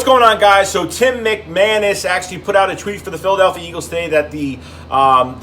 going on, guys? So Tim McManus actually put out a tweet for the Philadelphia Eagles today that the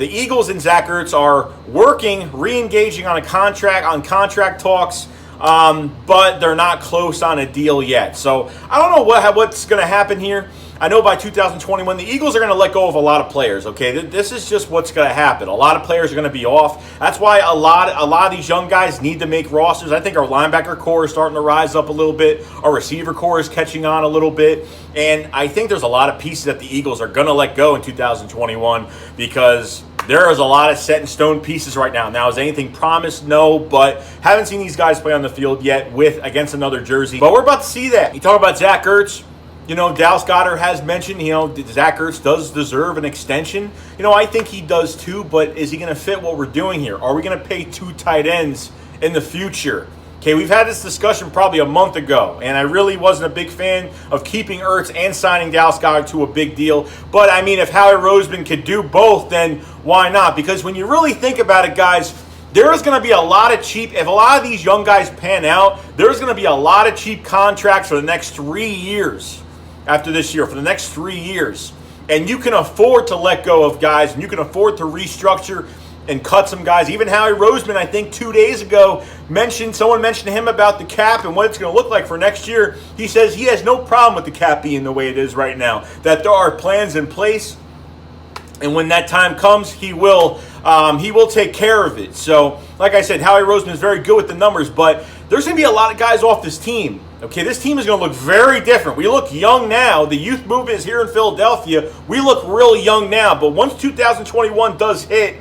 Eagles and Zach Ertz are working, re-engaging on contract talks, but they're not close on a deal yet. So I don't know what's going to happen here. I know by 2021, the Eagles are going to let go of a lot of players, okay? This is just what's going to happen. A lot of players are going to be off. That's why a lot of these young guys need to make rosters. I think our linebacker core is starting to rise up a little bit. Our receiver core is catching on a little bit. And I think there's a lot of pieces that the Eagles are going to let go in 2021 because there is a lot of set-in-stone pieces right now. Now, is anything promised? No, but haven't seen these guys play on the field yet against another jersey. But we're about to see that. You talk about Zach Ertz. You know, Dallas Goedert has mentioned, Zach Ertz does deserve an extension. I think he does too, but is he going to fit what we're doing here? Are we going to pay 2 tight ends in the future? Okay, we've had this discussion probably a month ago, and I really wasn't a big fan of keeping Ertz and signing Dallas Goedert to a big deal. But, I mean, if Howie Roseman could do both, then why not? Because when you really think about it, guys, there is going to be a lot of cheap, if a lot of these young guys pan out, there's going to be a lot of cheap contracts for the next 3 years. After this year, for the next 3 years. And you can afford to let go of guys, and you can afford to restructure and cut some guys. Even Howie Roseman, I think 2 days ago, someone mentioned to him about the cap and what it's going to look like for next year. He says he has no problem with the cap being the way it is right now, that there are plans in place, and when that time comes, he will take care of it. So, like I said, Howie Roseman is very good with the numbers, but there's going to be a lot of guys off this team. Okay, this team is going to look very different. We look young now. The youth movement is here in Philadelphia. We look real young now, but once 2021 does hit,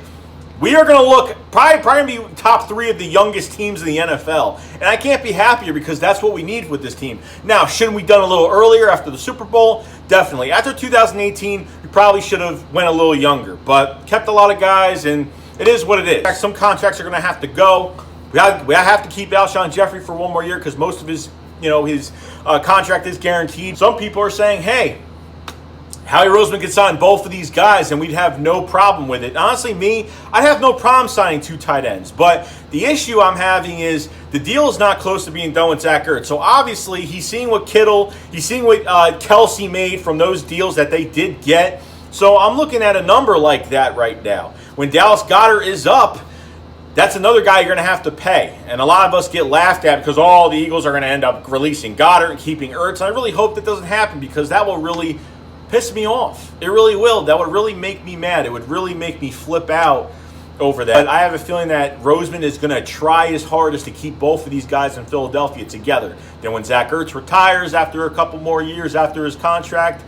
we are going to look probably going to be top 3 of the youngest teams in the NFL. And I can't be happier because that's what we need with this team. Now, shouldn't we done a little earlier after the Super Bowl? Definitely. After 2018, we probably should have went a little younger, but kept a lot of guys, and it is what it is. Some contracts are going to have to go. We have to keep Alshon Jeffrey for 1 more year because most of his contract is guaranteed. Some people are saying, hey, Howie Roseman could sign both of these guys and we'd have no problem with it. Honestly, I'd have no problem signing 2 tight ends. But the issue I'm having is the deal is not close to being done with Zach Ertz. So obviously he's seeing what he's seeing what Kelsey made from those deals that they did get. So I'm looking at a number like that right now. When Dallas Goedert is up, that's another guy you're going to have to pay. And a lot of us get laughed at because the Eagles are going to end up releasing Goddard and keeping Ertz. And I really hope that doesn't happen because that will really piss me off. It really will. That would really make me mad. It would really make me flip out over that. But I have a feeling that Roseman is going to try his hardest to keep both of these guys in Philadelphia together. Then when Zach Ertz retires after a couple more years after his contract,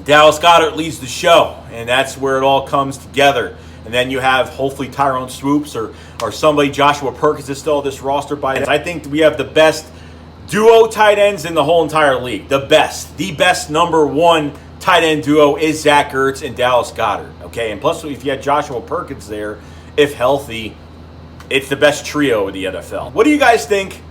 Dallas Goedert leads the show. And that's where it all comes together. And then you have hopefully Tyrone Swoops or somebody, Joshua Perkins is still on this roster by then. I think we have the best duo tight ends in the whole entire league. The best number 1 tight end duo is Zach Ertz and Dallas Goedert. Okay, and plus if you had Joshua Perkins there, if healthy, it's the best trio in the NFL. What do you guys think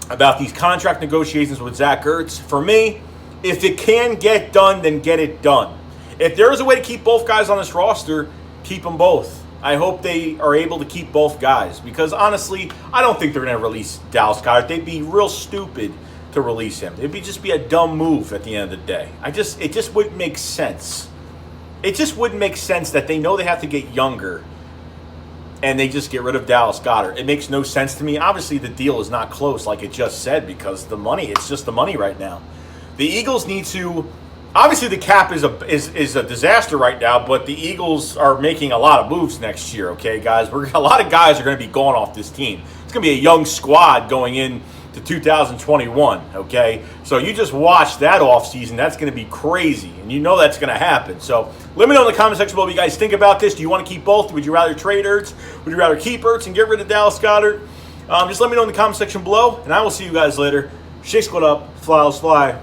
about these contract negotiations with Zach Ertz? For me, if it can get done, then get it done. If there is a way to keep both guys on this roster, keep them both. I hope they are able to keep both guys because honestly, I don't think they're going to release Dallas Goedert. They'd be real stupid to release him. It'd just be a dumb move at the end of the day. It just wouldn't make sense. It just wouldn't make sense that they know they have to get younger and they just get rid of Dallas Goedert. It makes no sense to me. Obviously, the deal is not close like it just said because it's just the money right now. The Eagles need to. Obviously, the cap is a disaster right now, but the Eagles are making a lot of moves next year, okay, guys? A lot of guys are going to be going off this team. It's going to be a young squad going into 2021, okay? So you just watch that offseason. That's going to be crazy, and you know that's going to happen. So let me know in the comment section below what you guys think about this. Do you want to keep both? Would you rather trade Ertz? Would you rather keep Ertz and get rid of Dallas Goedert? Just let me know in the comment section below, and I will see you guys later. Shake Squad up. Fly, fly.